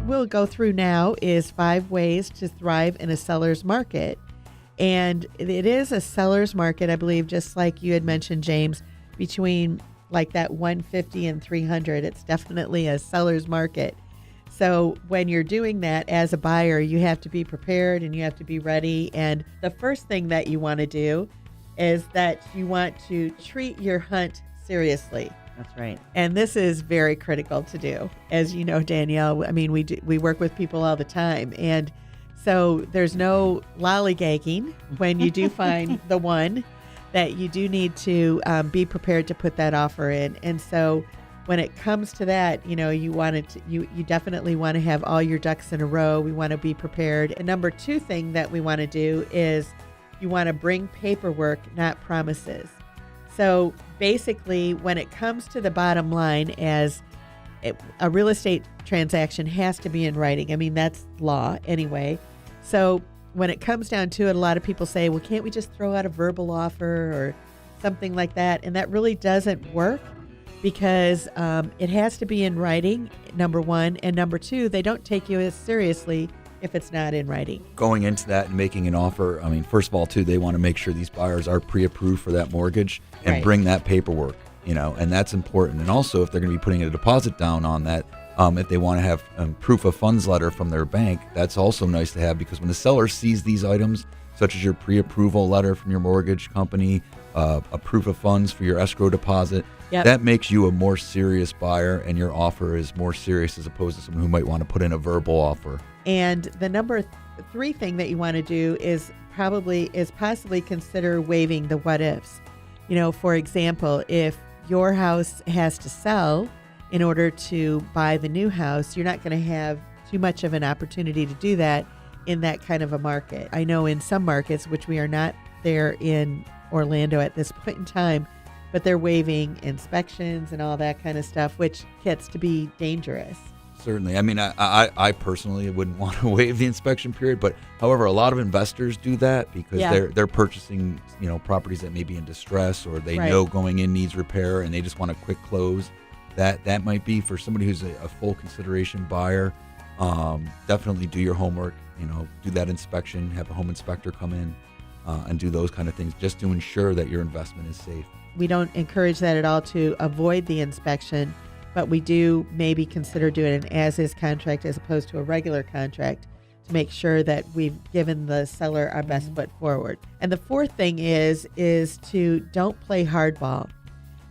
we'll go through now is 5 ways to thrive in a seller's market. And it is a seller's market, I believe, just like you had mentioned, James, between like that 150 and 300. It's definitely a seller's market. So when you're doing that as a buyer, you have to be prepared and you have to be ready. And the first thing that you want to do is that you want to treat your hunt seriously. That's right. And this is very critical to do. As you know, Danielle, I mean, we work with people all the time. And so there's no lollygagging when you do find the one that you do need to be prepared to put that offer in. And so when it comes to that, you know, you definitely want to have all your ducks in a row. We want to be prepared. And number 2 thing that we want to do is you want to bring paperwork, not promises. So basically, when it comes to the bottom line, a real estate transaction has to be in writing. I mean, that's law anyway. So when it comes down to it, a lot of people say, well, can't we just throw out a verbal offer or something like that? And that really doesn't work because it has to be in writing, number 1. And number 2, they don't take you as seriously if it's not in writing. Going into that and making an offer, I mean, first of all, too, they want to make sure these buyers are pre-approved for that mortgage and Right. bring that paperwork, you know, and that's important. And also, if they're going to be putting a deposit down on that, if they want to have proof of funds letter from their bank, that's also nice to have, because when the seller sees these items, such as your pre-approval letter from your mortgage company, a proof of funds for your escrow deposit, Yep. that makes you a more serious buyer, and your offer is more serious as opposed to someone who might want to put in a verbal offer. And the number 3 thing that you want to do is possibly consider waiving the what ifs. You know, for example, if your house has to sell in order to buy the new house, you're not going to have too much of an opportunity to do that in that kind of a market. I know in some markets, which we are not there in Orlando at this point in time, but they're waiving inspections and all that kind of stuff, which gets to be dangerous. Certainly. I mean, I personally wouldn't want to waive the inspection period, but however, a lot of investors do that because Yeah. they're purchasing, you know, properties that may be in distress, or they Right. know going in needs repair and they just want a quick close. That might be for somebody who's a full consideration buyer. Definitely do your homework, you know, do that inspection, have a home inspector come in and do those kind of things just to ensure that your investment is safe. We don't encourage that at all to avoid the inspection, but we do maybe consider doing an as-is contract as opposed to a regular contract to make sure that we've given the seller our best foot forward. And the 4th thing is to don't play hardball.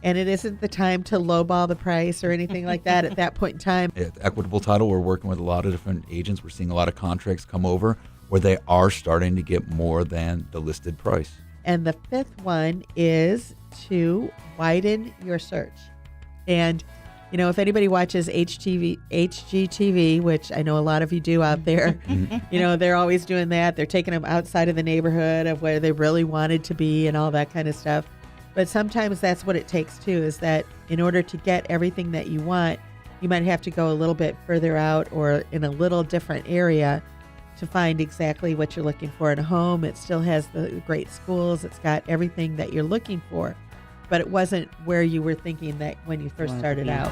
And it isn't the time to lowball the price or anything like that at that point in time. At Equitable Title, we're working with a lot of different agents. We're seeing a lot of contracts come over where they are starting to get more than the listed price. And the 5th one is to widen your search. And, you know, if anybody watches HGTV, which I know a lot of you do out there, you know, they're always doing that. They're taking them outside of the neighborhood of where they really wanted to be and all that kind of stuff. But sometimes that's what it takes too, is that in order to get everything that you want, you might have to go a little bit further out or in a little different area to find exactly what you're looking for in a home. It still has the great schools. It's got everything that you're looking for, but it wasn't where you were thinking that when you first started out.